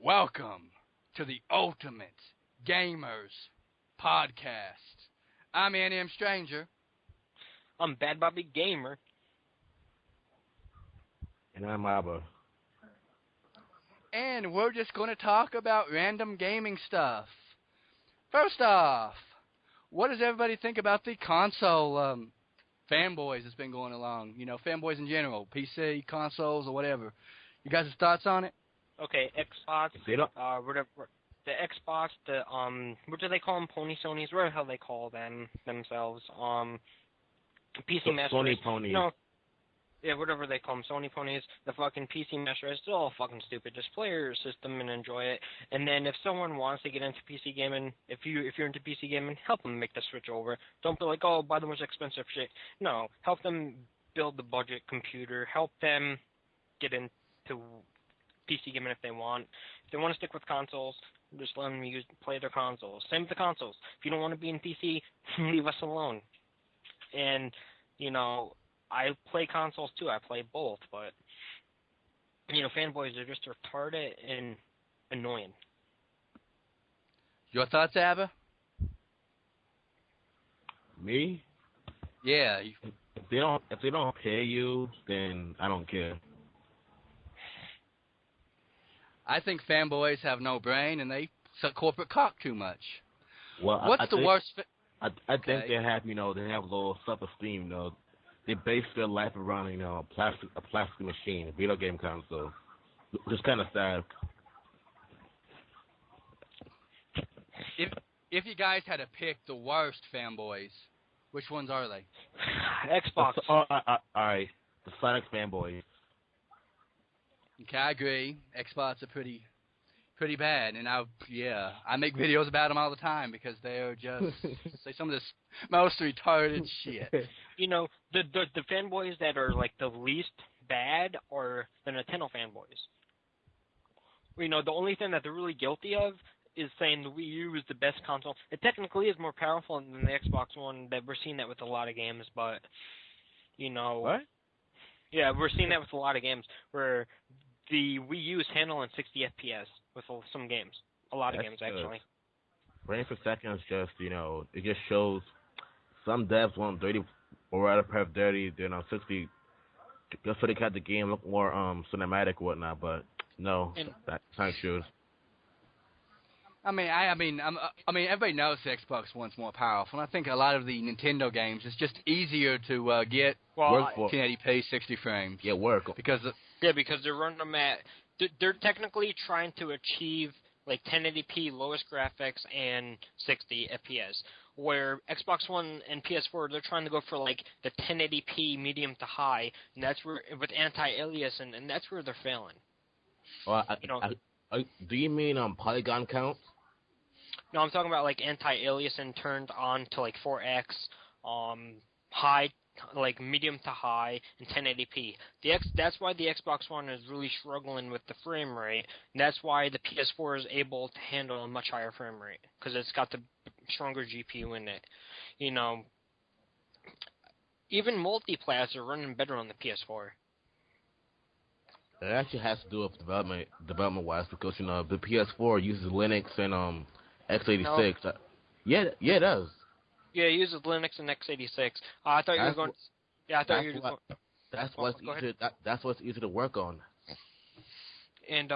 Welcome to the Ultimate Gamers Podcast. I'm L.M Stranger. I'm Bad Bobby Gamer. And I'm Abba. And we're just going to talk about random gaming stuff. First off, what does everybody think about the console fanboys that's been going along? You know, fanboys in general, PC, consoles, or whatever. You guys' thoughts on it? Okay, Xbox, whatever. The Xbox, what do they call them? Pony Sonys? What the hell they call themselves? PC Master Sony Race. Ponies. No, yeah, whatever they call them, Sony Ponies. The fucking PC Master Race. It's all fucking stupid. Just play your system and enjoy it. And then if someone wants to get into PC gaming, if you're into PC gaming, help them make the switch over. Don't be like, oh, buy the most expensive shit. No, help them build the budget computer. Help them get into PC gaming if they want. If they want to stick with consoles, just let them play their consoles. Same with the consoles. If you don't want to be in PC, leave us alone. And, you know, I play consoles too. I play both, but, you know, fanboys are just retarded and annoying. Your thoughts, Abba? Me? Yeah. If they don't pay you, then I don't care. I think fanboys have no brain and they suck corporate cock too much. Well, What's the worst? I think they have, they have low self-esteem, They base their life around, a plastic machine, a video game console. Just kind of sad. If you guys had to pick the worst fanboys, which ones are they? Xbox. All right, the Sonic fanboys. Okay, I agree. Xbox are pretty bad, and I make videos about them all the time because they're just say some of this most retarded shit. You know, the fanboys that are like the least bad are the Nintendo fanboys. You know, the only thing that they're really guilty of is saying the Wii U is the best console. It technically is more powerful than the Xbox One. That we're seeing that with a lot of games, but you know, what? Yeah, we're seeing that with a lot of games where the Wii U is handling 60 FPS with some games. A lot of games, actually. Frame per second is just, it just shows some devs want 30, or rather perhaps 30, 60, just so they can have the game look more cinematic or whatnot, but no, that's not true. I mean, everybody knows the Xbox One's more powerful, and I think a lot of the Nintendo games it's just easier to get 1080p 60 frames. Yeah, work because they're running them at. They're technically trying to achieve like 1080p lowest graphics and 60 FPS, where Xbox One and PS4 they're trying to go for like the 1080p medium to high, and that's where with anti-aliasing, and that's where they're failing. Well, do you mean polygon count? No, I'm talking about like anti-aliasing turned on to like 4x, high, like medium to high, and 1080p. That's why the Xbox One is really struggling with the frame rate, and that's why the PS4 is able to handle a much higher frame rate, because it's got the stronger GPU in it. You know, even multiplayer are running better on the PS4. It actually has to do with development-wise, because, the PS4 uses Linux and x86. No. Yeah, it does. Yeah, it uses Linux and x86. I thought you were going. Yeah, I thought you were going. That's what's easier. That's what's easy to work on. And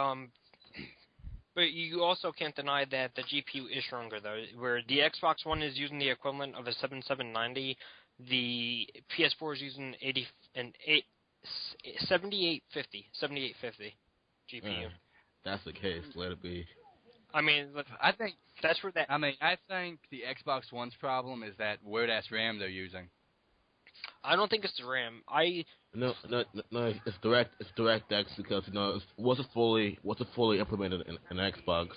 but you also can't deny that the GPU is stronger though. Where the Xbox One is using the equivalent of a 7790, the PS4 is using 7850 GPU. That's the case. Let it be. I mean, I think that's where that. I think the Xbox One's problem is that weird ass RAM they're using. I don't think it's the RAM. No. It's DirectX because it wasn't fully implemented in Xbox.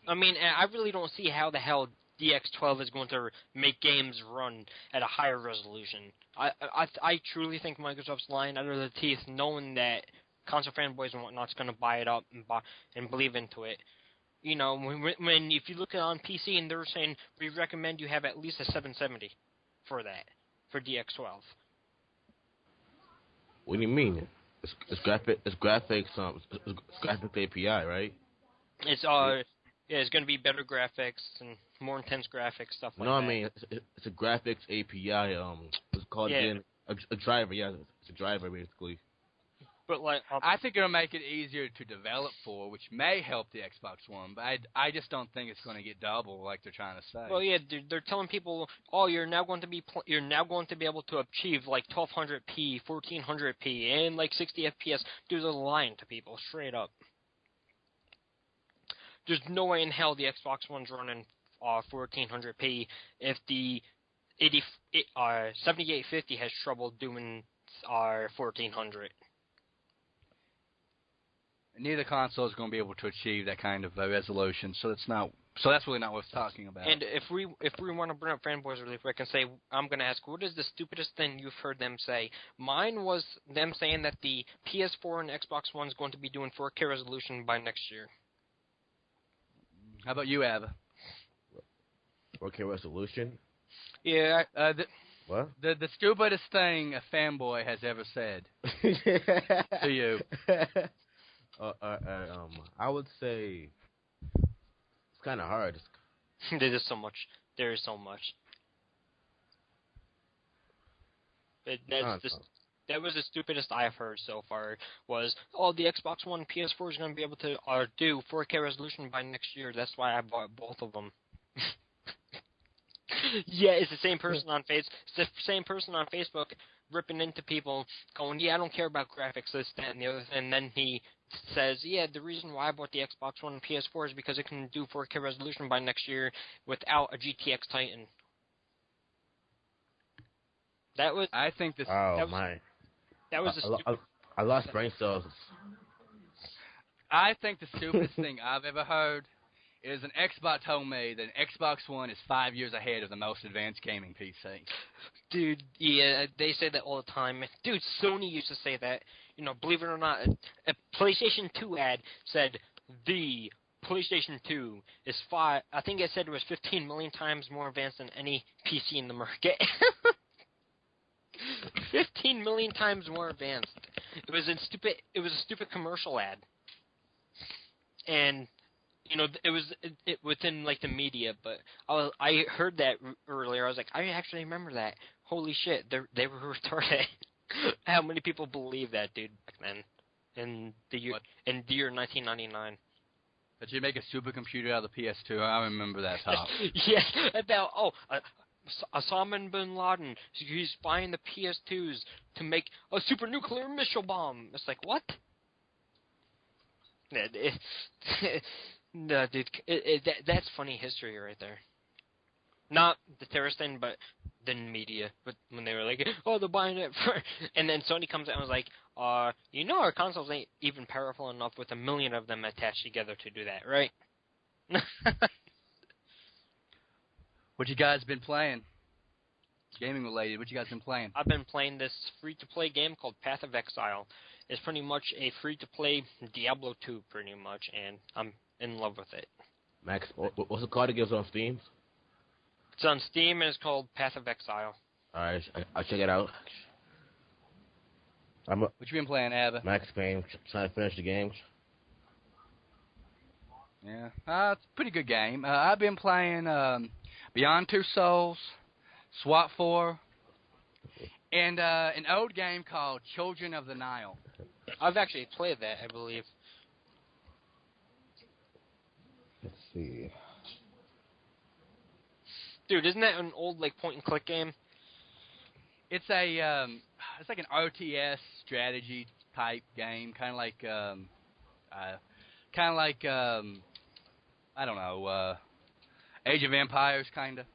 I mean, I really don't see how the hell DX12 is going to make games run at a higher resolution. I truly think Microsoft's lying under their teeth, knowing that console fanboys and whatnot's going to buy it up and believe into it. You know, when if you look at on PC and they're saying we recommend you have at least a 770 for that, for DX12. What do you mean? It's graphics API, right? It's yeah, it's gonna be better graphics and more intense graphics, stuff like No, I that. mean it's a graphics API. It's called again a driver. Yeah, it's a driver basically. But like, I think it'll make it easier to develop for, which may help the Xbox One, but I just don't think it's going to get double like they're trying to say. well, yeah, they're telling people, oh, you're now going to be able to achieve like 1200p, 1400p, and like 60 FPS. Dude, they're lying to people straight up. There's no way in hell the Xbox One's running 1400p if the 7850 has trouble doing 1400. Neither console is going to be able to achieve that kind of resolution, so that's really not worth talking about. And if we want to bring up fanboys really quick and say, I'm going to ask, what is the stupidest thing you've heard them say? Mine was them saying that the PS4 and Xbox One is going to be doing 4K resolution by next year. How about you, Abba? 4K resolution. Yeah. What? The stupidest thing a fanboy has ever said to you. I would say it's kind of hard. There is so much. There is so much. That was the stupidest I've heard so far. Was the Xbox One and PS4 is going to be able to do 4K resolution by next year. That's why I bought both of them. Yeah, it's the same person on Facebook ripping into people, going, yeah, I don't care about graphics, this, that, and the other. And then he says, yeah, the reason why I bought the Xbox One and PS4 is because it can do 4K resolution by next year without a GTX Titan. That was. I think this. Oh that was, my. That was I lost brain cells. I think the stupidest thing I've ever heard is an Xbox told me that an Xbox One is 5 years ahead of the most advanced gaming PC. Dude, yeah, they say that all the time. Dude, Sony used to say that. You know, believe it or not, a PlayStation 2 ad said the PlayStation 2 is I think it said it was 15 million times more advanced than any PC in the market. 15 million times more advanced. It was a stupid commercial ad. And you know, it was within like the media, but I heard that earlier. I was like, I actually remember that. Holy shit, they were retarded. How many people believe that, dude, back then? In the year 1999. That you make a supercomputer out of the PS2. I remember that talk. Yes, about Osama bin Laden. He's buying the PS2s to make a super nuclear missile bomb. It's like, what? No, dude, that's funny history right there. Not the terrorist thing, but the media. But when they were like, oh, they're buying it for... And then Sony comes out and was like, you know our consoles ain't even powerful enough with 1 million of them attached together to do that, right? What you guys been playing? Gaming related, what you guys been playing? I've been playing this free-to-play game called Path of Exile. It's pretty much a free-to-play Diablo 2, pretty much, and I'm in love with it. Max, what's it called again? It's on Steam? It's on Steam, and it's called Path of Exile. Alright, I'll check it out. What you been playing, Abba? Max Payne, trying to finish the games. Yeah, it's a pretty good game. I've been playing Beyond Two Souls, SWAT 4, and an old game called Children of the Nile. I've actually played that, I believe. Let's see. Dude, isn't that an old like point and click game? It's it's like an RTS strategy type game, kind of like I don't know, Age of Empires, kind of.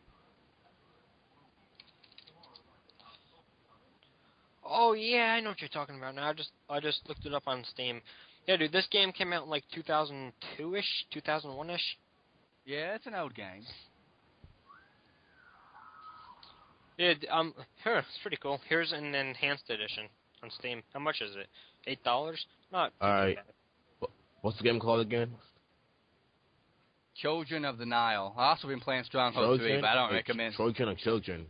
Oh yeah, I know what you're talking about now. I just looked it up on Steam. Yeah, dude, this game came out in like 2002-ish, 2001-ish. Yeah, it's an old game. Yeah, it's pretty cool. Here's an enhanced edition on Steam. How much is it? $8? Not too Alright. bad. What's the game called again? Children of the Nile. I've also been playing Stronghold 3, but I don't recommend. Children or children?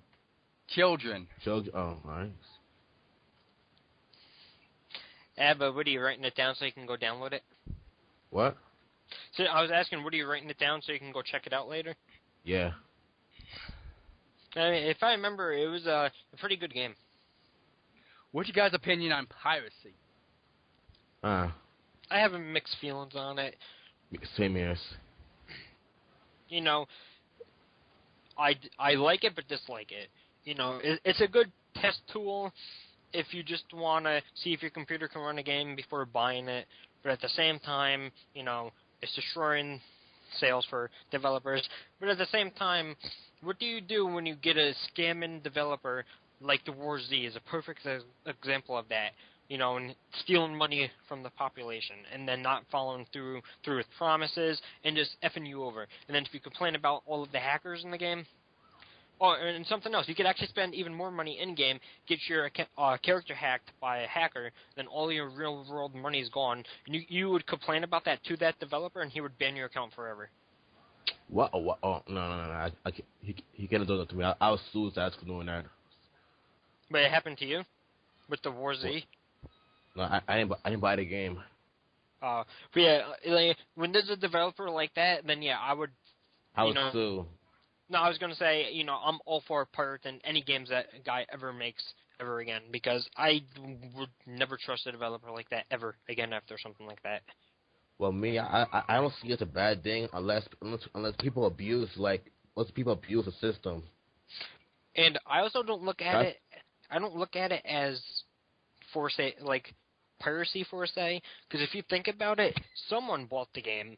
Children. Children. Oh, alright. Abba, what are you writing it down so you can go download it? What? So I was asking, what are you writing it down so you can go check it out later? Yeah. I mean, if I remember, it was a pretty good game. What's your guys' opinion on piracy? I have mixed feelings on it. Same here. You know, I like it but dislike it. You know, it's a good test tool if you just want to see if your computer can run a game before buying it. But at the same time, you know, it's destroying sales for developers. But at the same time, what do you do when you get a scamming developer like the War Z is a perfect example of that? You know, and stealing money from the population and then not following through with promises and just effing you over. And then if you complain about all of the hackers in the game, oh, and something else, you could actually spend even more money in-game, get your character hacked by a hacker, then all your real-world money is gone. And you would complain about that to that developer, and he would ban your account forever. What? Oh, no. I can't, he can't do that to me. I was sue his ass for doing that. But it happened to you? With the War Z? No, I didn't buy the game. But yeah, like, when there's a developer like that, then yeah, I would... I would sue. No, I was going to say, you know, I'm all for pirating any games that a guy ever makes ever again, because I would never trust a developer like that ever again after something like that. Well, me, I don't see it as a bad thing unless people abuse the system. And I also don't look at it. I don't look at it as piracy for say, because if you think about it, someone bought the game.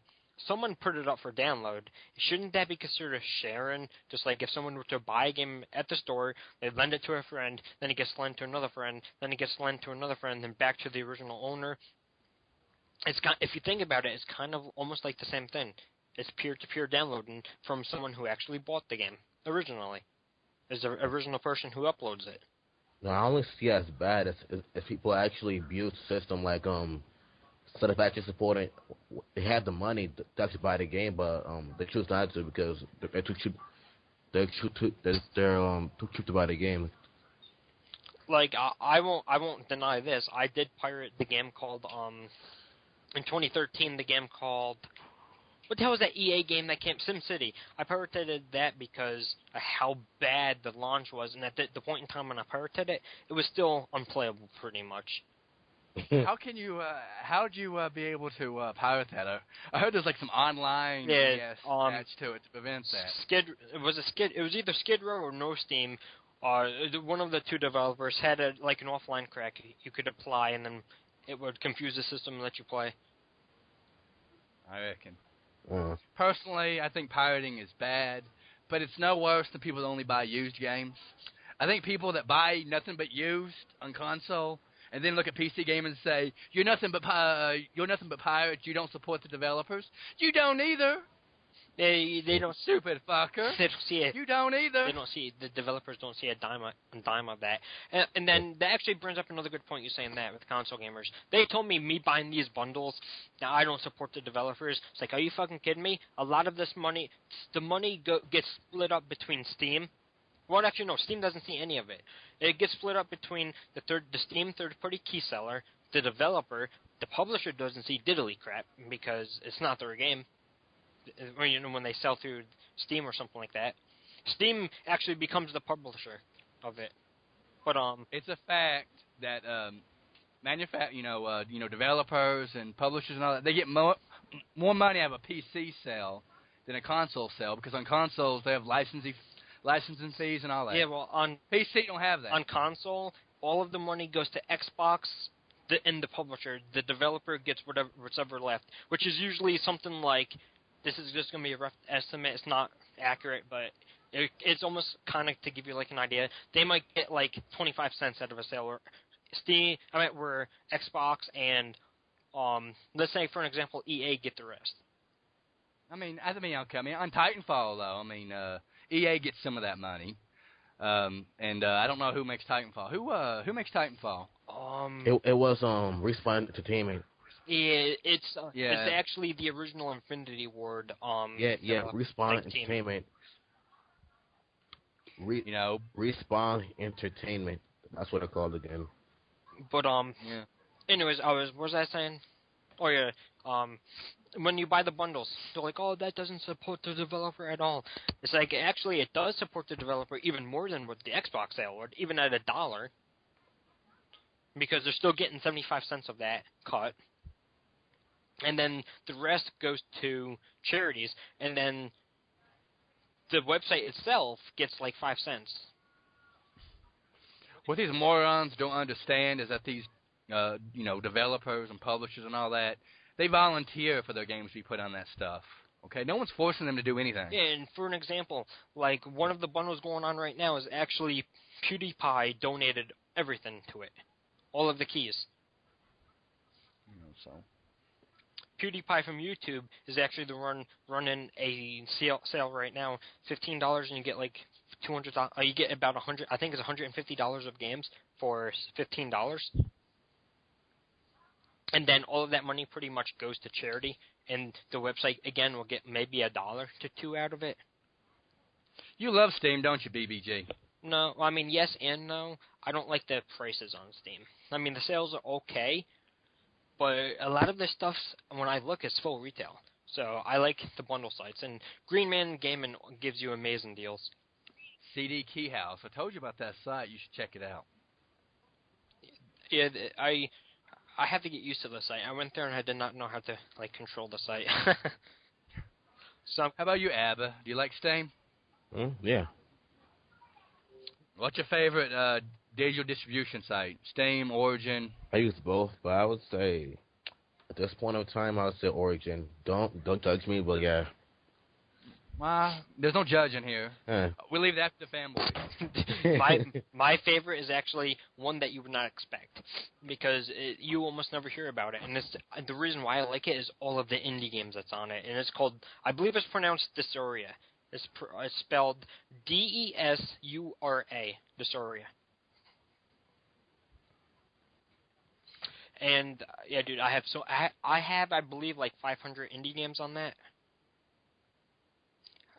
Someone put it up for download. Shouldn't that be considered sharing? Just like if someone were to buy a game at the store, they lend it to a friend, then it gets lent to another friend, then it gets lent to another friend, then back to the original owner. If you think about it, it's kind of almost like the same thing. It's peer-to-peer downloading from someone who actually bought the game originally. There's the original person who uploads it. No, I only see it as bad as people actually abuse the system, like instead of actually supporting, they have the money to actually buy the game, but they choose not to because they're too cheap. They're too cheap to buy the game. Like I won't deny this. I did pirate the game called in 2013. The game called, what the hell was that EA game that came? SimCity. I pirated that because of how bad the launch was, and at the point in time when I pirated it, it was still unplayable pretty much. How'd you be able to pirate that? I heard there's like some online patch to it to prevent that. It was either Skid Row or No Steam. One of the two developers had an offline crack you could apply, and then it would confuse the system and let you play. I reckon. Personally, I think pirating is bad, but it's no worse than people that only buy used games. I think people that buy nothing but used on console and then look at PC gaming and say, you're nothing but pirates, you don't support the developers. You don't either. They don't. Stupid fucker. They don't see it. You don't either. They don't see, the developers don't see a dime of that. And then that actually brings up another good point, you saying that with console gamers. They told me buying these bundles, now I don't support the developers. It's like, are you fucking kidding me? A lot of this money, the money gets split up between Steam. Well, actually, no, Steam doesn't see any of it. It gets split up between the Steam third-party key seller, the developer. The publisher doesn't see diddly crap because it's not their game. When they sell through Steam or something like that, Steam actually becomes the publisher of it. But it's a fact that developers and publishers and all that, they get more money out of a PC sale than a console sale, because on consoles they have licensing fees and all that. Yeah, well, on PC don't have that. On console, all of the money goes to Xbox and the publisher. The developer gets whatever left, which is usually something like, this is just going to be a rough estimate. It's not accurate, but it's almost kind of to give you like an idea. They might get like 25 cents out of a sale. Where Xbox and let's say for an example, EA get the rest. I mean, on Titanfall though, EA gets some of that money, and I don't know who makes Titanfall. Who makes Titanfall? It was Respawn Entertainment. Yeah, it's actually the original Infinity Ward. Respawn Entertainment. Respawn Entertainment. That's what I called it again. But Anyways, what was I saying? Oh yeah, when you buy the bundles, they're like, oh, that doesn't support the developer at all. It's like, actually, it does support the developer even more than with the Xbox sale, or even at $1, because they're still getting 75 cents of that cut. And then the rest goes to charities, and then the website itself gets like 5 cents. What these morons don't understand is that these, developers and publishers and all that, they volunteer for their games to be put on that stuff. Okay, no one's forcing them to do anything. Yeah, and for an example, like one of the bundles going on right now is actually PewDiePie donated everything to it, all of the keys. So PewDiePie from YouTube is actually running a sale right now, $15, and you get like $200. You get about $100. I think it's $150 of games for $15. And then all of that money pretty much goes to charity, and the website, again, will get maybe $1 to $2 out of it. You love Steam, don't you, BBG? No, I mean, yes and no. I don't like the prices on Steam. I mean, the sales are okay, but a lot of this stuff, when I look, is full retail. So I like the bundle sites, and Green Man Gaming gives you amazing deals. CD Key House. I told you about that site. You should check it out. Yeah, I have to get used to the site. I went there and I did not know how to control the site. So, how about you, Abba? Do you like Steam? Yeah. What's your favorite digital distribution site? Steam, Origin? I use both, but I would say at this point of time, I would say Origin. Don't judge me, but yeah. There's no judging here. We leave that to the fanboys. my favorite is actually one that you would not expect, because you almost never hear about it. And the reason why I like it is all of the indie games that's on it. And it's called, I believe it's pronounced Desura. It's spelled Desura, Desura. And yeah, dude, I have I believe like 500 indie games on that.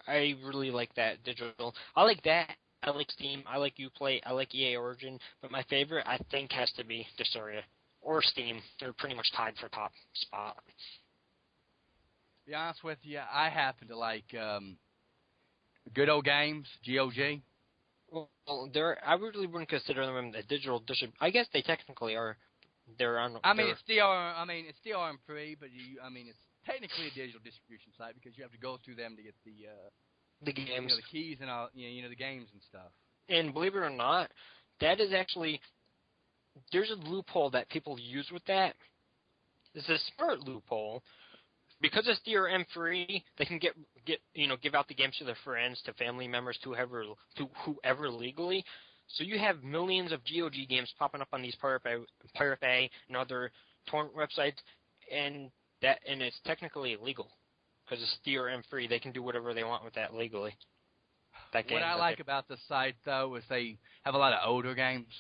I really like that digital. I like that. I like Steam. I like Uplay. I like EA Origin. But my favorite, I think, has to be Desura or Steam. They're pretty much tied for top spot. To be honest with you, I happen to like Good Old Games, GOG. Well, I really wouldn't consider them a digital distribution. I guess they technically are. They're on. It's still on free, but it's technically a digital distribution site because you have to go through them to get the games, the keys and all, the games and stuff. And believe it or not, that is actually, there's a loophole that people use with that. It's a smart loophole. Because it's DRM free, they can give out the games to their friends, to family members, to whoever legally. So you have millions of GOG games popping up on these Pirate Bay and other torrent websites, and it's technically illegal because it's DRM free. They can do whatever they want with that legally. What I like about the site, though, is they have a lot of older games.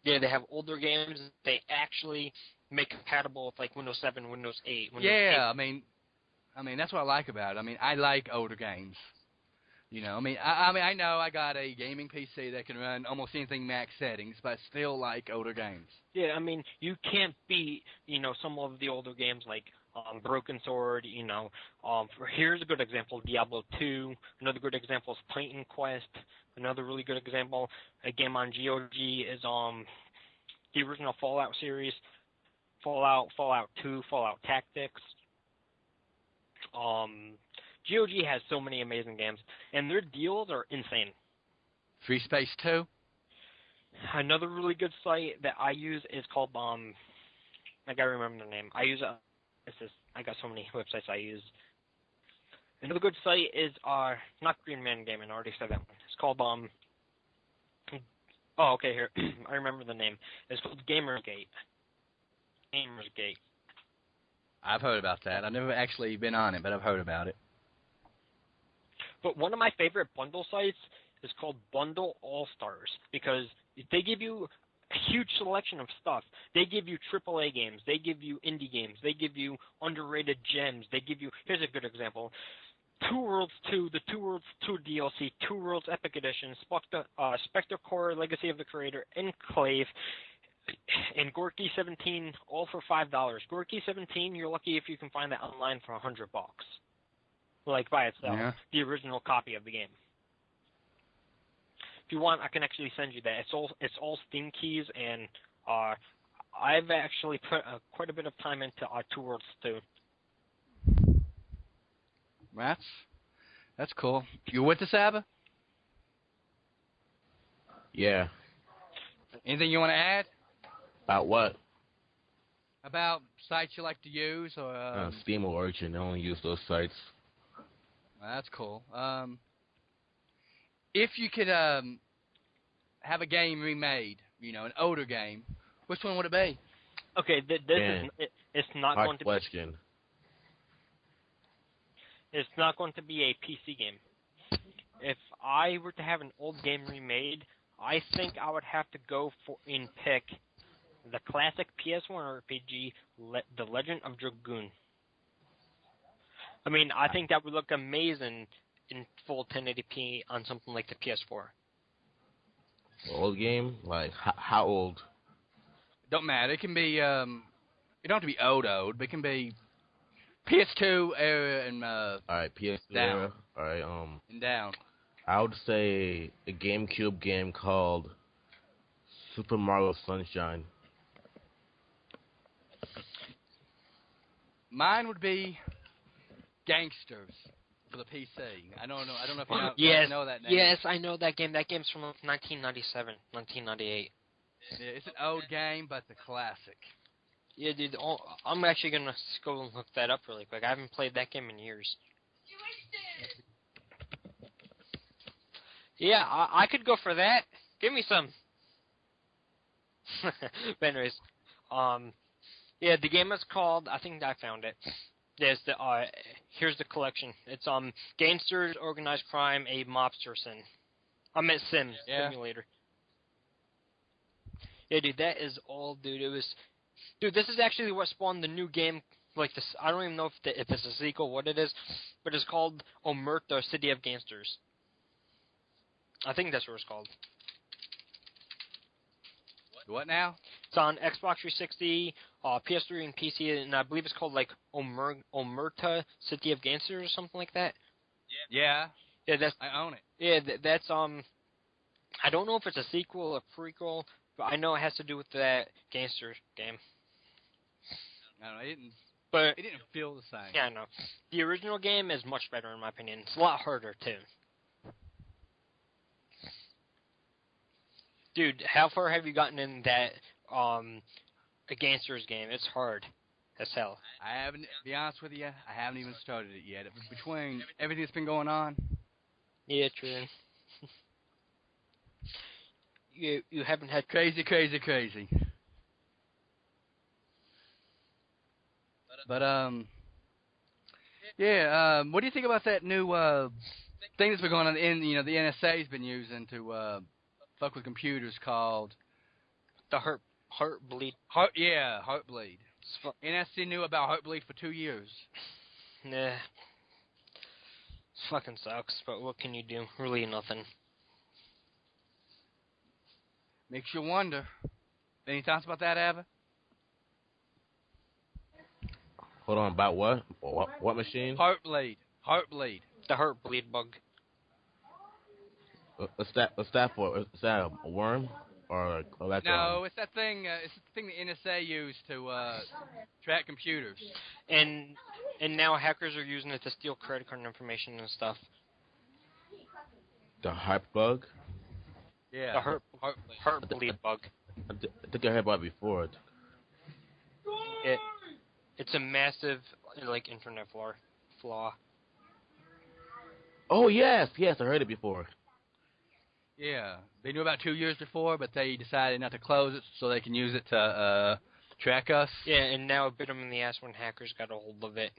Yeah, they have older games. They actually make compatible with like Windows 7, Windows 8. Windows 8. I mean that's what I like about it. I like older games. I know I got a gaming PC that can run almost anything max settings, but I still like older games. Yeah, you can't beat, some of the older games like Broken Sword, here's a good example, Diablo 2. Another good example is Titan Quest. Another really good example, a game on GOG is the original Fallout series, Fallout 2, Fallout Tactics. GOG has so many amazing games, and their deals are insane. Free Space 2? Another really good site that I use is called, I gotta remember the name. I got so many websites I use. Another good site is, not Green Man Gaming, I already said that one. It's called, here, I remember the name. It's called Gamergate. Gamergate. I've heard about that. I've never actually been on it, but I've heard about it. But one of my favorite bundle sites is called Bundle All Stars because they give you a huge selection of stuff. They give you AAA games. They give you indie games. They give you underrated gems. They give you, here's a good example, Two Worlds 2, the Two Worlds 2 DLC, Two Worlds Epic Edition, Spectre Core, Legacy of the Creator, Enclave, And Gorky 17, all for $5. Gorky 17, you're lucky if you can find that online for $100. Like by itself, the original copy of the game. If you want, I can actually send you that. It's all Steam keys, and I've actually put quite a bit of time into Two Worlds 2. That's cool. You with us, Abba? Yeah. Anything you want to add? About what? About sites you like to use, or Steam or Origin. I only use those sites. That's cool. If you could have a game remade, an older game, which one would it be? Okay, it's not going to question. It's not going to be a PC game. If I were to have an old game remade, I think I would have to go and pick the classic PS1 RPG, The Legend of Dragoon. I mean, I think that would look amazing in full 1080p on something like the PS4. Old game? Like, how old? Don't matter. It can be, it don't have to be old, but it can be PS2 era and, Alright, PS2 down. era. Alright, and down. I would say a GameCube game called Super Mario Sunshine. Mine would be Gangsters for the PC. I don't know if you know, yes, know that name. Yes, I know that game. That game's from 1997, 1998. Yeah, it's an old game, but the classic. Yeah, dude. I'm actually going to go and look that up really quick. I haven't played that game in years. Yeah, I could go for that. Give me some. But anyways, yeah, the game is called, I think I found it. There's here's the collection. It's Gangsters, Organized Crime, a Mobster Sin. I meant Simulator. Yeah, dude, that is all, dude. Dude, this is actually what spawned the new game. Like this, I don't even know if it's a sequel, what it is, but it's called Omerta, City of Gangsters. I think that's what it's called. What now? It's on Xbox 360, PS3, and PC, and I believe it's called like Omerta, City of Gangsters or something like that. Yeah. Yeah, I own it. Yeah, that's I don't know if it's a sequel or prequel, but I know it has to do with that Gangsters game. I don't know. It didn't feel the same. Yeah, I know. The original game is much better in my opinion. It's a lot harder too. Dude, how far have you gotten in that a Gangsters game? It's hard as hell. I haven't, to be honest with you, I haven't even started it yet. Between everything that's been going on. Yeah, true. You haven't had crazy. But yeah. What do you think about that new thing that's been going on in the NSA's been using to fuck with computers called the Heartbleed. Heartbleed. NSC knew about Heartbleed for 2 years. Nah. It fucking sucks, but what can you do? Really nothing. Makes you wonder. Any thoughts about that, Abba? Hold on, about what? What machine? Heartbleed. The Heartbleed bug. What's that for? Is that a worm? Or like no, it's that thing. It's the thing the NSA used to track computers. And now hackers are using it to steal credit card information and stuff. The heart bug? Yeah. The Heartbleed bug. I think I heard about it before. It's a massive internet flaw. Oh yes, I heard it before. Yeah, they knew about 2 years before, but they decided not to close it so they can use it to track us. Yeah, and now it bit them in the ass when hackers got a hold of it.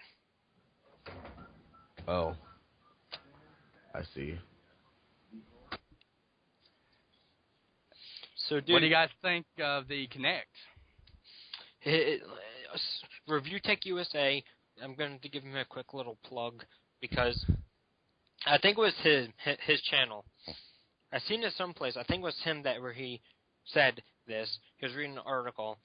Oh, I see. So, dude, what do you guys think of the Kinect? Review Tech USA. I'm going to give him a quick little plug because I think it was his channel. I seen it someplace. I think it was him where he said this. He was reading an article,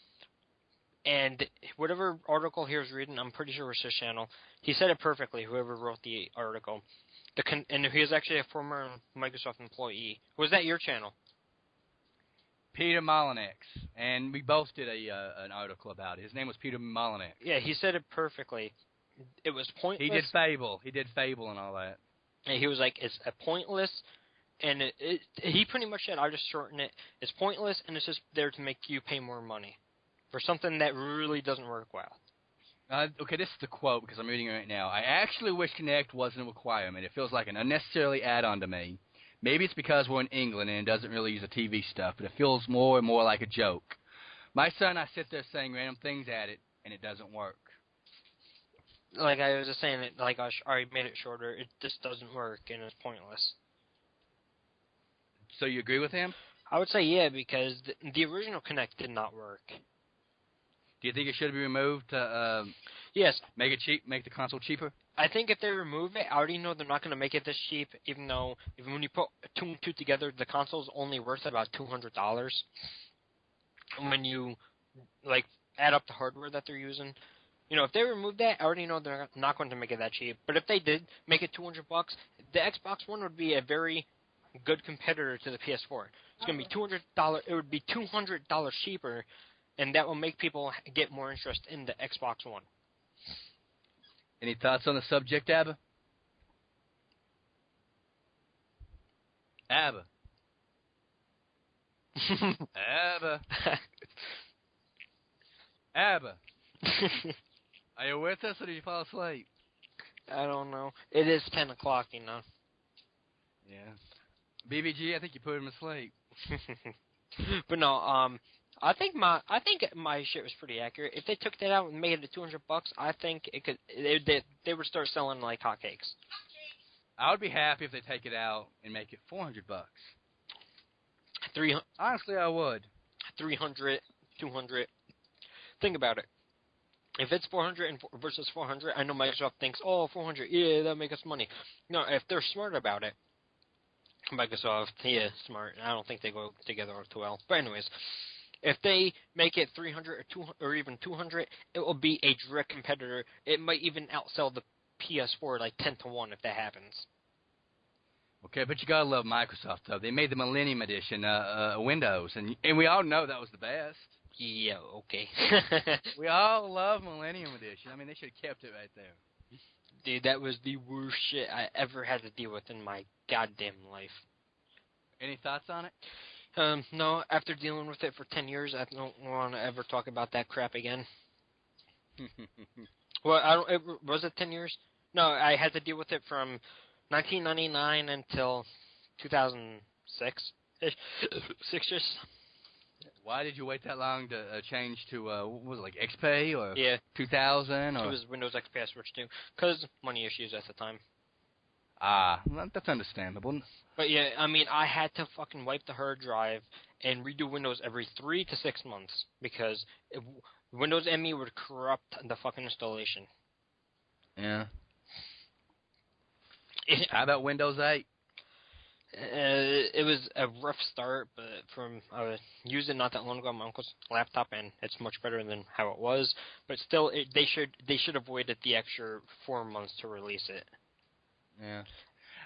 and whatever article he was reading, I'm pretty sure it was his channel. He said it perfectly, whoever wrote the article. And he was actually a former Microsoft employee. Was that your channel? Peter Molyneux, and we both did an article about it. His name was Peter Molyneux. Yeah, he said it perfectly. It was pointless. He did Fable. He did Fable and all that. And he was like, it's a pointless, and he pretty much said, I'll just shorten it. It's pointless, and it's just there to make you pay more money for something that really doesn't work well. Okay, this is the quote because I'm reading it right now. I actually wish Kinect wasn't a requirement. It feels like an unnecessarily add-on to me. Maybe it's because we're in England and it doesn't really use the TV stuff, but it feels more and more like a joke. My son, I sit there saying random things at it, and it doesn't work. Like I was just saying, I already made it shorter. It just doesn't work, and it's pointless. So you agree with him? I would say yeah, because the original Kinect did not work. Do you think it should be removed to yes, make it cheap, make the console cheaper? I think if they remove it, I already know they're not going to make it this cheap, even when you put two and two together, the console's only worth about $200. When you, add up the hardware that they're using. If they remove that, I already know they're not going to make it that cheap. But if they did make it $200, the Xbox One would be a very good competitor to the PS4. It's going to be $200. It would be $200 cheaper, and that will make people get more interest in the Xbox One. Any thoughts on the subject, Abba? Abba. Abba. Abba. Are you with us or did you fall asleep? I don't know. It is 10 o'clock, Yeah. BBG, I think you put him asleep. But no, I think my shit was pretty accurate. If they took that out and made it $200, I think they would start selling like hotcakes. I would be happy if they take it out and make it $400. 300. Honestly, I would. 300, 200. Think about it. If it's 400 versus 400, I know Microsoft thinks, 400, yeah, that'll make us money. No, if they're smart about it, Microsoft, yeah, smart. I don't think they go together too well. But anyways, if they make it 300 or 200 or even 200, it will be a direct competitor. It might even outsell the PS4 like 10-1 if that happens. Okay, but you gotta love Microsoft though. They made the Millennium Edition Windows, and we all know that was the best. Yeah, okay. We all love Millennium Edition. I mean, they should have kept it right there. Dude, that was the worst shit I ever had to deal with in my goddamn life. Any thoughts on it? No, after dealing with it for 10 years, I don't want to ever talk about that crap again. Well, was it 10 years? No, I had to deal with it from 1999 until 2006. 6 years. Why did you wait that long to change to, what was it, like XP or yeah. 2000? Or? It was Windows XP I switched to, because money issues at the time. Well, that's understandable. But yeah, I mean, I had to fucking wipe the hard drive and redo Windows every 3 to 6 months, because Windows ME would corrupt the fucking installation. Yeah. How about Windows 8? It was a rough start, but I was using not that long ago on my uncle's laptop, and it's much better than how it was. But still, they should have waited the extra 4 months to release it. Yeah,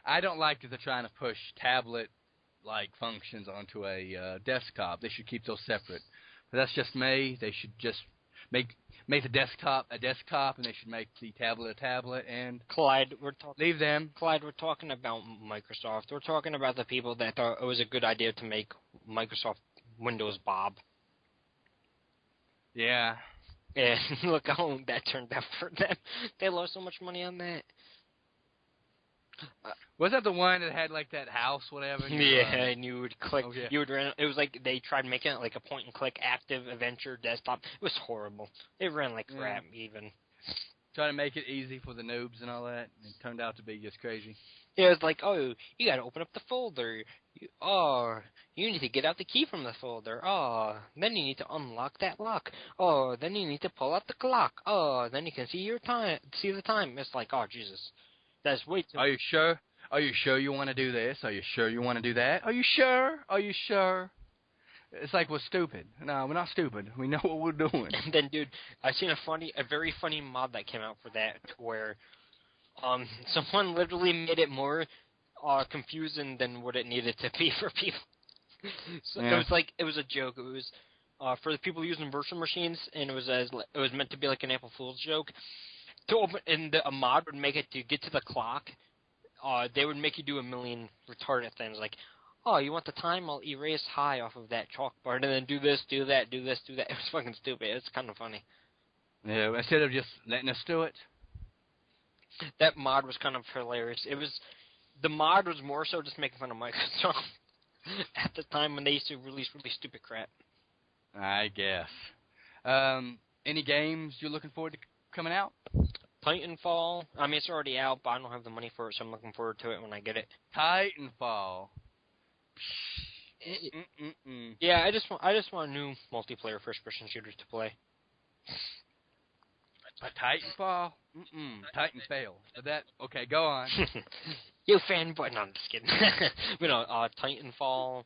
I don't like that they're trying to push tablet-like functions onto a desktop. They should keep those separate. But that's just me. They should just make the desktop a desktop, and they should make the tablet a tablet, and Clyde, leave them. Clyde, we're talking about Microsoft. We're talking about the people that thought it was a good idea to make Microsoft Windows Bob. Yeah. And look how that turned out for them. They lost so much money on that. Was that the one that had like that house, whatever? And you would click. Oh, yeah. You would run. It was like they tried making it like a point-and-click active adventure desktop. It was horrible. It ran like crap, even. Trying to make it easy for the noobs and all that. It turned out to be just crazy. Yeah, it was like, you got to open up the folder. You need to get out the key from the folder. Then you need to unlock that lock. Then you need to pull out the clock. Then you can see the time. It's like, Jesus. That's way too. Are you sure? Are you sure you want to do this? Are you sure you want to do that? Are you sure? Are you sure? It's like we're stupid. No, we're not stupid. We know what we're doing. And then, dude, I seen a very funny mod that came out for that, where someone literally made it more confusing than what it needed to be for people. So yeah. It was a joke. It was for the people using virtual machines, and it was meant to be like an April Fool's joke. To open, and a mod would make it to get to the clock. They would make you do a million retarded things, like, oh, you want the time? I'll erase high off of that chalkboard, and then do this, do that, do this, do that. It was fucking stupid. It's kind of funny. Yeah, instead of just letting us do it. That mod was kind of hilarious. The mod was more so just making fun of Microsoft at the time when they used to release really stupid crap. I guess. Any games you're looking forward to coming out? Titanfall. I mean, it's already out, but I don't have the money for it, so I'm looking forward to it when I get it. Titanfall. Yeah, I just want new multiplayer first-person shooters to play. A Titanfall? Titan failed. Okay, go on. You fanboy. No, I'm just kidding. But no, Titanfall,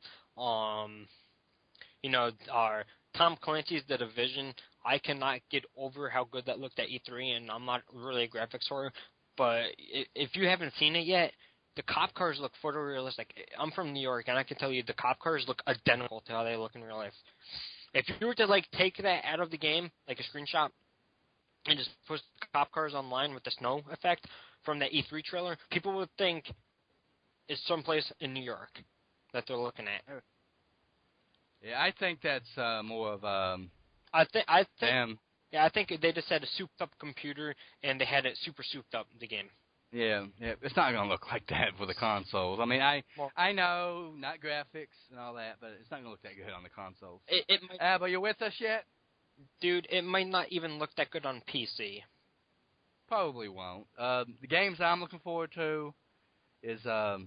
Tom Clancy's The Division. I cannot get over how good that looked at E3, and I'm not really a graphics horror. But if you haven't seen it yet, the cop cars look photorealistic. I'm from New York, and I can tell you the cop cars look identical to how they look in real life. If you were to take that out of the game, like a screenshot, and just post cop cars online with the snow effect from that E3 trailer, people would think it's someplace in New York that they're looking at. Yeah, I think that's more of I think they just had a souped-up computer, and they had it super souped up, the game. Yeah, it's not going to look like that for the consoles. I mean, I know, not graphics and all that, but it's not going to look that good on the consoles. It might, but you with us yet? Dude, it might not even look that good on PC. Probably won't. The games I'm looking forward to is, let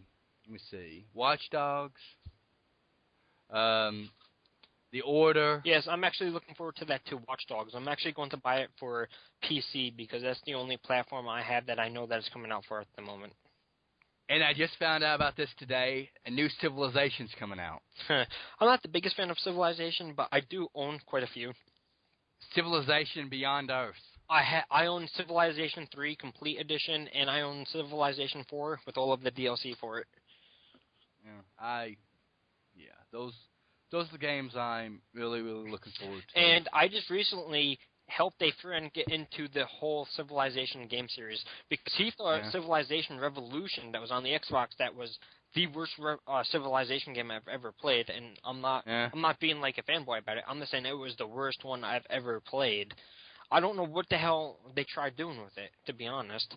me see, Watch Dogs, The Order. Yes, I'm actually looking forward to that too, Watch Dogs. I'm actually going to buy it for PC because that's the only platform I have that I know that is coming out for at the moment. And I just found out about this today. A new Civilization's coming out. I'm not the biggest fan of Civilization, but I do own quite a few. Civilization Beyond Earth. I own Civilization 3 Complete Edition, and I own Civilization 4 with all of the DLC for it. Those are the games I'm really, really looking forward to. And I just recently helped a friend get into the whole Civilization game series because he thought Civilization Revolution that was on the Xbox that was the worst Civilization game I've ever played, and I'm not being like a fanboy about it. I'm just saying it was the worst one I've ever played. I don't know what the hell they tried doing with it, to be honest.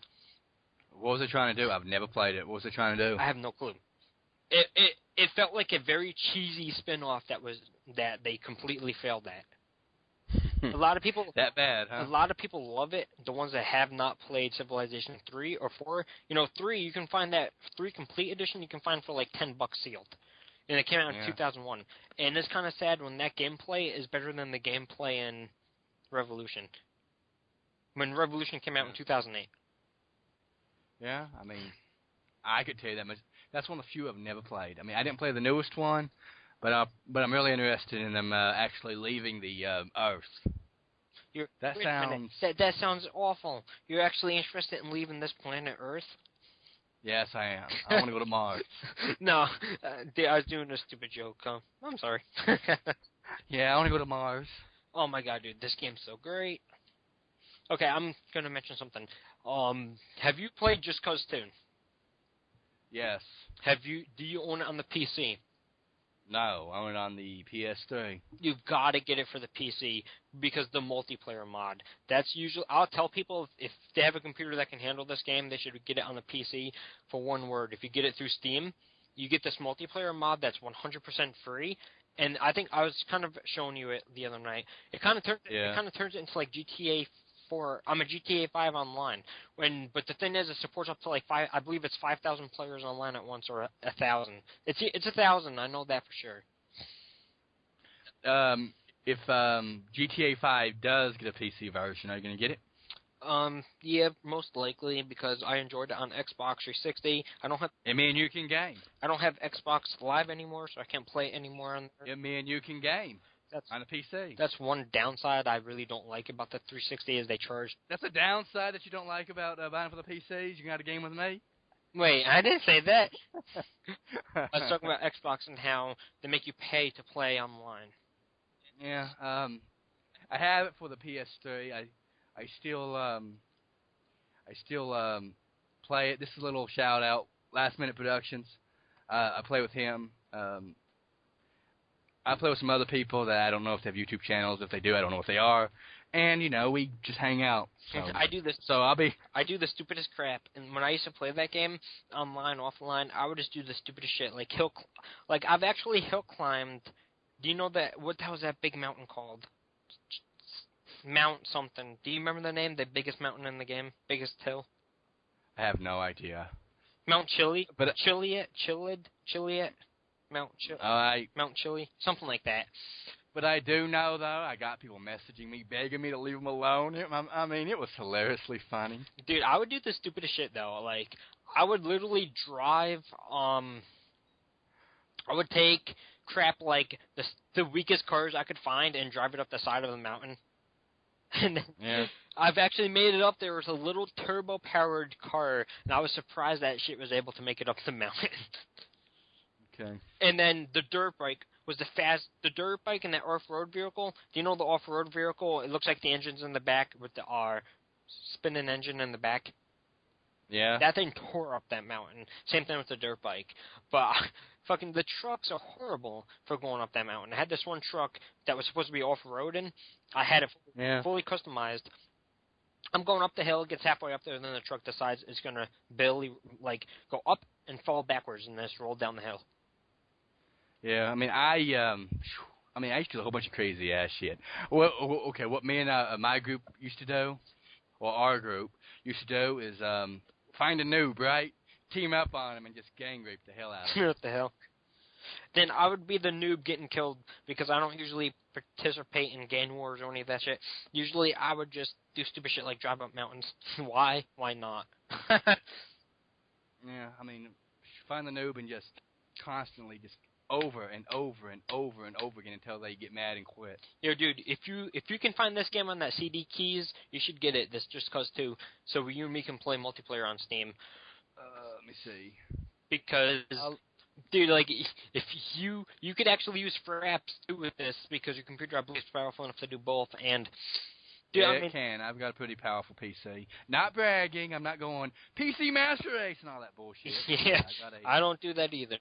What was it trying to do? I've never played it. What was it trying to do? I have no clue. It felt like a very cheesy spin-off that they completely failed at. A lot of people that bad, huh? A lot of people love it. The ones that have not played Civilization 3 or 4, 3 you can find that 3 Complete Edition you can find for like $10 sealed, and it came out in 2001. And it's kind of sad when that gameplay is better than the gameplay in Revolution. When Revolution came out in 2008. Yeah, I mean, I could tell you that much. That's one of the few I've never played. I mean, I didn't play the newest one, but I'm really interested in them actually leaving the Earth. That sounds awful. You're actually interested in leaving this planet Earth? Yes, I am. I want to go to Mars. No, I was doing a stupid joke. I'm sorry. Yeah, I want to go to Mars. Oh my god, dude, this game's so great. Okay, I'm gonna mention something. Have you played Just Cause 2? Yes. Do you own it on the PC? No, I own it on the PS3. You've got to get it for the PC because the multiplayer mod. That's usually. I'll tell people if they have a computer that can handle this game, they should get it on the PC for one word. If you get it through Steam, you get this multiplayer mod that's 100% free. And I think I was kind of showing you it the other night. It kind of turns it into like GTA 4. I'm a GTA 5 online. But the thing is, it supports up to like 5. I believe it's 5,000 players online at once, or 1,000. It's 1,000. I know that for sure. If GTA 5 does get a PC version, are you going to get it? Yeah, most likely because I enjoyed it on Xbox 360. Me and you can game. I don't have Xbox Live anymore, so I can't play it anymore on there. Me and you can game. That's on a PC. That's one downside I really don't like about the 360 is they charge. That's a downside that you don't like about buying for the PCs. You can have a game with me. Wait, I didn't say that. I was talking about Xbox and how they make you pay to play online. Yeah, I have it for the PS3. I still play it. This is a little shout out. Last Minute Productions. I play with him. I play with some other people that I don't know if they have YouTube channels. If they do, I don't know what they are. And we just hang out. So, I do this. So I do the stupidest crap. And when I used to play that game online, offline, I would just do the stupidest shit. Like I've actually hill climbed. Do you know that? What the hell is that big mountain called? Mount something. Do you remember the name? The biggest mountain in the game, biggest hill. I have no idea. Mount Chili, but Chiliad, Mount Chili, something like that. But I do know, though, I got people messaging me, begging me to leave them alone. I mean, it was hilariously funny. Dude, I would do the stupidest shit, though. Like, I would literally drive, I would take crap like the weakest cars I could find and drive it up the side of the mountain. And then I've actually made it up. There was a little turbo-powered car, and I was surprised that shit was able to make it up the mountain. Okay. And then the dirt bike was the dirt bike and that off-road vehicle. Do you know the off-road vehicle? It looks like the engine's in the back with the spinning engine in the back. Yeah. That thing tore up that mountain. Same thing with the dirt bike. But fucking the trucks are horrible for going up that mountain. I had this one truck that was supposed to be off-roading. I had it fully customized. I'm going up the hill, it gets halfway up there, and then the truck decides it's going to barely, go up and fall backwards and then just roll down the hill. Yeah, I mean, I used to do a whole bunch of crazy-ass shit. Well, okay, what me and my group used to do, or our group used to do is find a noob, right? Team up on him and just gang rape the hell out of him. What the hell? Then I would be the noob getting killed because I don't usually participate in gang wars or any of that shit. Usually I would just do stupid shit like drive up mountains. Why? Why not? Yeah, I mean, find the noob and just constantly just over and over and over and over again until they get mad and quit. Yo, dude, if you can find this game on that CD keys, you should get it. This just cause too, so you and me can play multiplayer on Steam. Let me see. Because, dude, like, if you could actually use fraps too with this because your computer, I believe, is powerful enough to do both. And dude, yeah, it can. I've got a pretty powerful PC. Not bragging. I'm not going PC Master Race and all that bullshit. Yeah, I don't do that either.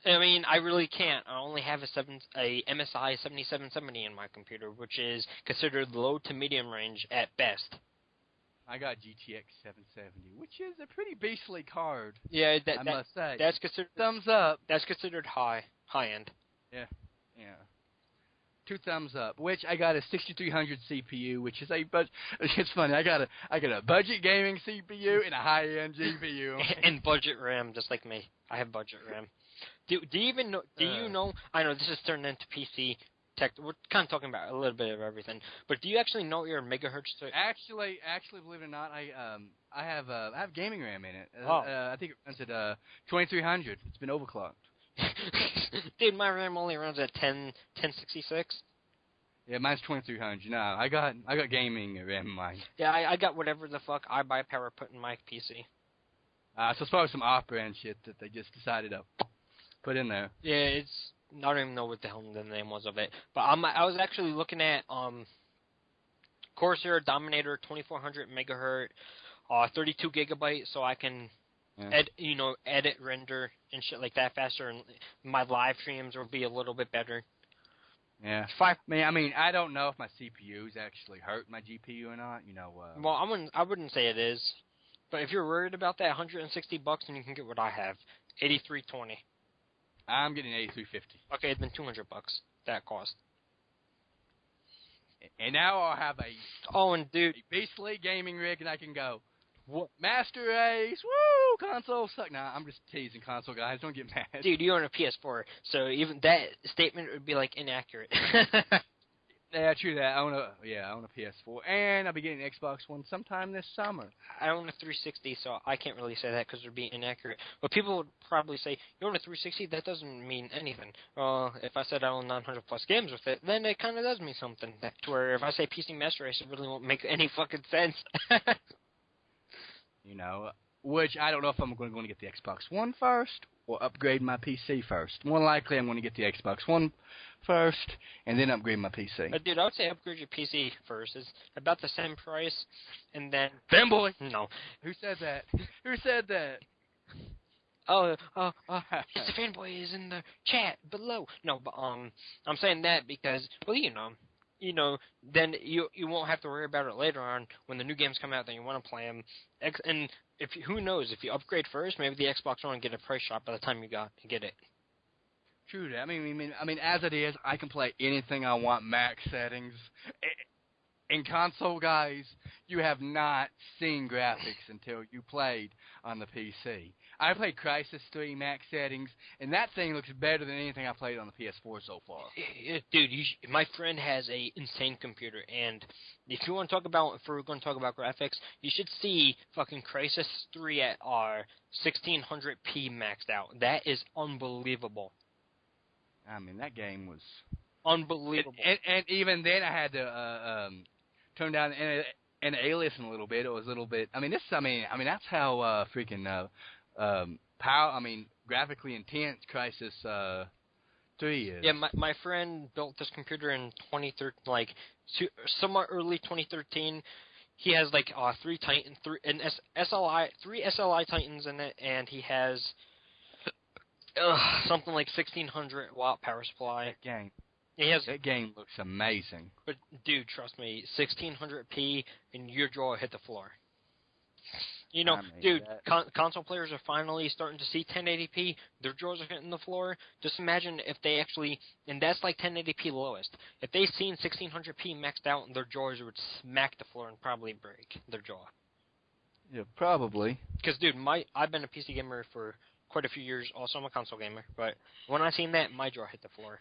I mean, I really can't. I only have a MSI 7770 in my computer, which is considered low to medium range at best. I got GTX 770, which is a pretty beastly card. Yeah, I must say. That's considered thumbs up. That's considered high end. Yeah. 2 thumbs up. Which I got a 6300 CPU, which is it's funny. I got a budget gaming CPU and a high end GPU. And budget RAM, just like me. I have budget RAM. Do you even know? Do you know? I know this is turning into PC tech. We're kind of talking about a little bit of everything, but do you actually know your megahertz? Actually, believe it or not, I have gaming RAM in it. Oh. I think it runs at 2300. It's been overclocked. Dude, my RAM only runs at 1066. Yeah, mine's 2300. No, I got gaming RAM in mine. Yeah, I got whatever the fuck I buy power put in my PC. So it's probably some off-brand shit that they just decided to put in there. Yeah, I don't even know what the hell the name was of it. But I was actually looking at Corsair Dominator 2400 megahertz, 32 gigabyte, so I can edit, render, and shit like that faster, and my live streams will be a little bit better. Yeah. I mean, I don't know if my CPU is actually hurt my GPU or not. Well, I wouldn't say it is, but if you're worried about that, $160, and you can get what I have, 8320. I'm getting 8350. Okay, then $200 that cost. And now I'll have a dude, beastly gaming rig, and I can go. What? Master Race, woo! Console suck. Nah, I'm just teasing, console guys. Don't get mad. Dude, you own a PS4, so even that statement would be inaccurate. Yeah, true that. I own a PS4, and I'll be getting an Xbox One sometime this summer. I own a 360, so I can't really say that because they're being inaccurate. But people would probably say, you own a 360? That doesn't mean anything. If I said I own 900 plus games with it, then it kind of does mean something. To where if I say PC Master Race, it really won't make any fucking sense. You know, which I don't know if I'm going to get the Xbox One first or upgrade my PC first. More likely, I'm going to get the Xbox One first and then upgrade my PC. Dude, I would say upgrade your PC first. It's about the same price, and then... Fanboy! No. Who said that? Who said that? It's the fanboy is in the chat below. No, but I'm saying that because, well, then you won't have to worry about it later on when the new games come out. Then you want to play them, and who knows, if you upgrade first, maybe the Xbox One get a price shot by the time you get it. True that. I mean, as it is, I can play anything I want, max settings. In console, guys, you have not seen graphics until you played on the PC. I played Crysis 3 max settings, and that thing looks better than anything I played on the PS4 so far. Dude, my friend has a insane computer, and if we're going to talk about graphics, you should see fucking Crysis 3 at our 1600p maxed out. That is unbelievable. I mean, that game was unbelievable. And even then, I had to turn down an alias a little bit. It was a little bit. I mean, that's how freaking graphically intense Crysis 3 is. Yeah, my friend built this computer in 2013, somewhat early 2013. He has three SLI Titans in it, and he has something like 1600 watt power supply. That game looks amazing. But dude, trust me, 1600p and your jaw hit the floor. Dude, console players are finally starting to see 1080p. Their jaws are hitting the floor. Just imagine if they actually, and that's like 1080p lowest. If they seen 1600p maxed out, their jaws would smack the floor and probably break their jaw. Yeah, probably. Because, dude, I've been a PC gamer for quite a few years. Also, I'm a console gamer. But when I seen that, my jaw hit the floor.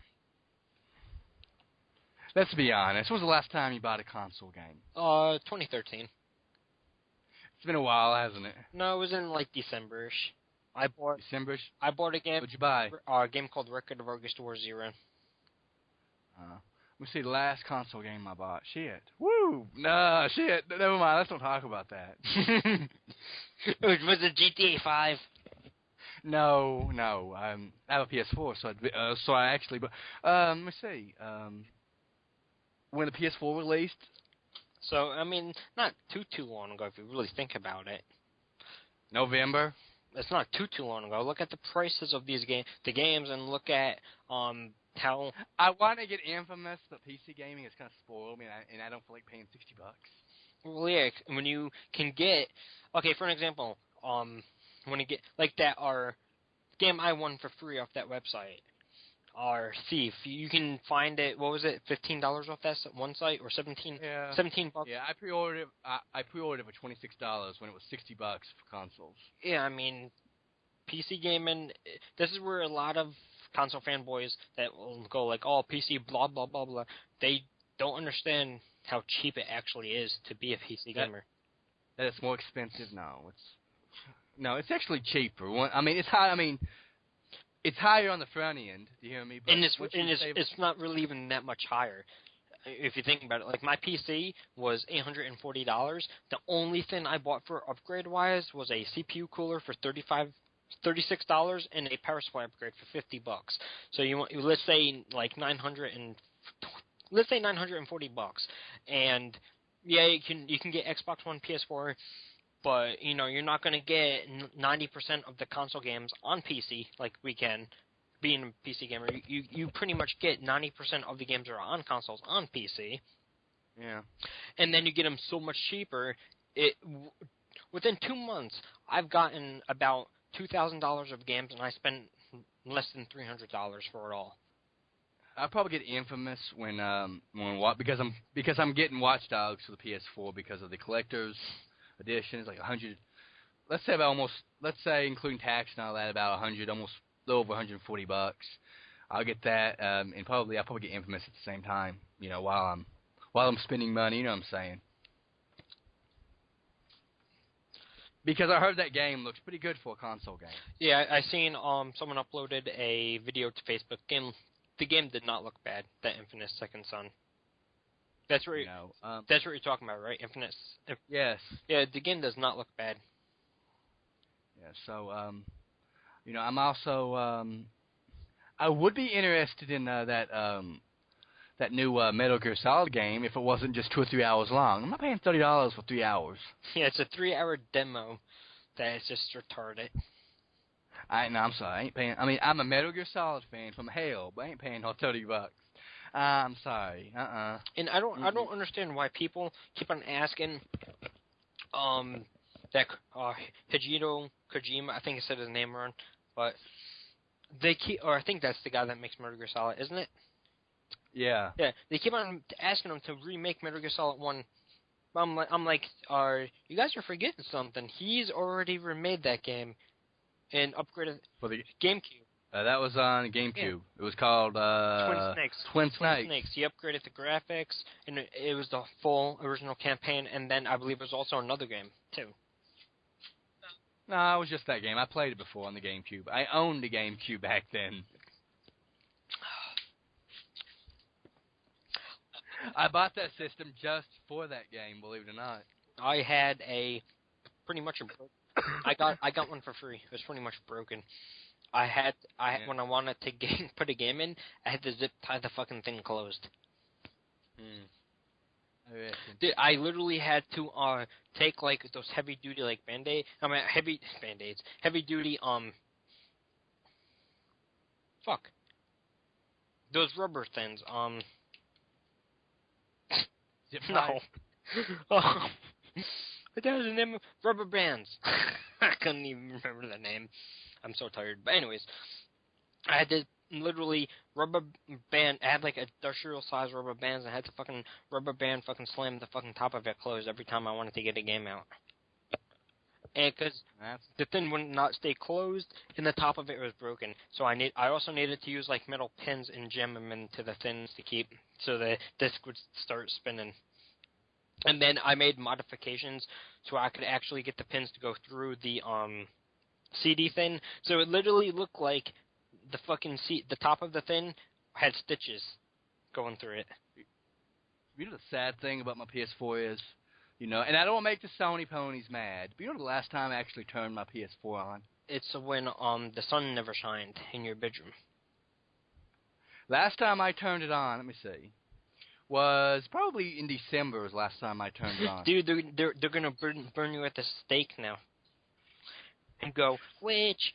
Let's be honest. When was the last time you bought a console game? 2013. It's been a while, hasn't it? No, it was in December-ish. December-ish? I bought a game. What'd you buy? A game called Record of August War Zero. Let me see the last console game I bought. Shit. Woo! Nah, shit. Never mind. Let's don't talk about that. Was it GTA 5? No. I have a PS4, so I actually. But let me see. When the PS4 released. So I mean, not too long ago if you really think about it. November. It's not too long ago. Look at the prices of the games, and look at how. I want to get Infamous, but PC gaming is kind of spoiled me, and I don't feel like paying $60. Well, yeah, when you can get, for an example, when you get that, our game I won for free off that website, our Thief, you can find it. What was it? $15 off that one site, or $17? Yeah. $17. Yeah, I pre-ordered it. I pre-ordered it for $26 when it was $60 for consoles. Yeah, I mean, PC gaming. This is where a lot of console fanboys that will go PC, blah blah blah blah. They don't understand how cheap it actually is to be a PC gamer. That it's more expensive? No, it's actually cheaper. It's high. It's higher on the front end. Do you hear me? But it's not really even that much higher. If you think about it, my PC was $840. The only thing I bought for upgrade-wise was a CPU cooler for $36 and a power supply upgrade for $50. So let's say $940, and yeah, you can get Xbox One, PS4, but you're not going to get 90% of the console games on PC like we can. Being a PC gamer, you pretty much get 90% of the games that are on consoles on PC. Yeah. And then you get them so much cheaper. Within 2 months, I've gotten about $2,000 of games, and I spent less than $300 for it all. I'll probably get Infamous because I'm getting Watch Dogs for the PS4 because of the collector's edition. It's like 100. Let's say including tax and all that, about 100, almost a little over $140. I'll get that, and I'll probably get Infamous at the same time. while I'm spending money. You know what I'm saying? Because I heard that game looks pretty good for a console game. Yeah, I seen someone uploaded a video to Facebook. The game did not look bad. That Infamous Second Son. That's what that's what you're talking about, right? Infamous. Yes. Yeah, the game does not look bad. Yeah. So I'm also I would be interested in that new Metal Gear Solid game if it wasn't just 2 or 3 hours long. I'm not paying $30 for 3 hours. Yeah, it's a 3-hour demo that is just retarded. I'm sorry. I ain't paying. I mean, I'm a Metal Gear Solid fan from hell, but I ain't paying no $30. I'm sorry. And I don't understand why people keep on asking that Hideo Kojima, I think I said his name wrong, but they keep, or I think that's the guy that makes Metal Gear Solid, isn't it? Yeah. Yeah, they keep on asking him to remake Metal Gear Solid 1. I'm like, you guys are forgetting something. He's already remade that game and upgraded For the GameCube. That was on GameCube. Yeah. It was called Twin Snakes. He upgraded the graphics, and it was the full original campaign, and then I believe it was also another game, too. No, it was just that game. I played it before on the GameCube. I owned the GameCube back then. I bought that system just for that game, believe it or not. I had pretty much I got one for free. It was pretty much broken. When I wanted to put a game in, I had to zip tie the fucking thing closed. Dude, I literally had to take like those heavy duty like heavy band-aids, heavy duty those rubber things Zip no. But that was the name of rubber bands. I couldn't even remember the name. I'm so tired. But anyways, I had to literally rubber band. I had like industrial size rubber bands. I had to fucking rubber band fucking slam the fucking top of it closed every time I wanted to get a game out. And because the thing would not stay closed, and the top of it was broken. So I also needed to use like metal pins and jam them into the things to keep so the disc would start spinning. And then I made modifications so I could actually get the pins to go through the CD thing. So it literally looked like the fucking the top of the thing had stitches going through it. You know the sad thing about my PS4 is, and I don't make the Sony ponies mad, but the last time I actually turned my PS4 on? It's when the sun never shined in your bedroom. Last time I turned it on, let me see, was probably in December was the last time I turned it on. Dude, they're gonna burn you at the stake now. And go, witch.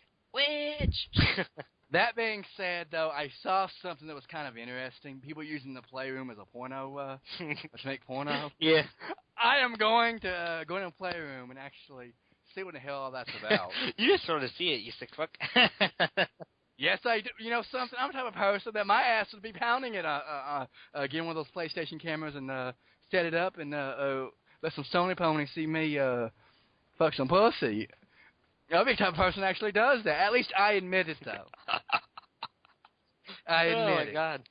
That being said, though, I saw something that was kind of interesting. People using the Playroom as a porno, to make porno. Yeah. I am going to go in a Playroom and actually see what the hell all that's about. You just sort of see it, you sick fuck. Yes, I do. You know something? I'm the type of person that my ass would be pounding it, getting one of those PlayStation cameras and set it up and let some Sony ponies see me fuck some pussy. I'll be the type of person that actually does that. At least I admit it, though. I admit it. Oh my god,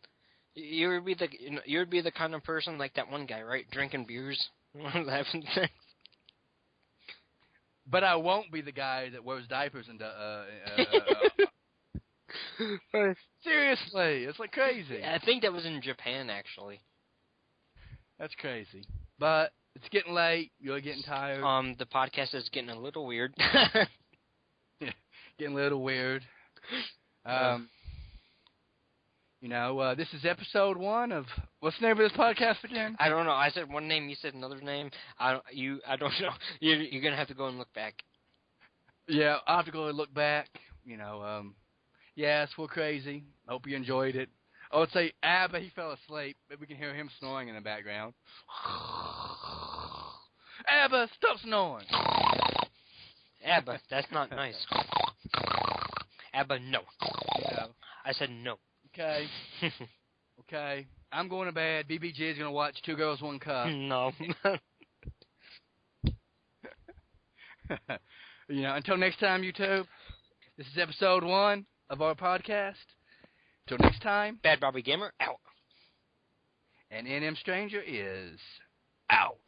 you would be the kind of person like that one guy, right? Drinking beers, having sex. But I won't be the guy that wears diapers and seriously, it's like crazy. Yeah, I think that was in Japan, actually. That's crazy. But it's getting late. You're getting tired. The podcast is getting a little weird. Getting a little weird. This is episode 1 of what's the name of this podcast again? I don't know. I said one name. You said another name. I don't know. You're gonna have to go and look back. Yeah, I'll have to go and look back. Yes, we're crazy. Hope you enjoyed it. Oh, let's say Abba, he fell asleep, but we can hear him snoring in the background. Abba, stop snoring. Abba, that's not nice. Abba, no. Yeah. I said no. Okay. Okay. I'm going to bed. BBG is going to watch Two Girls, One Cup. No. Until next time, YouTube, this is episode 1 of our podcast. Till next time. Bad Bobby Gamer, out. And NM Stranger is out.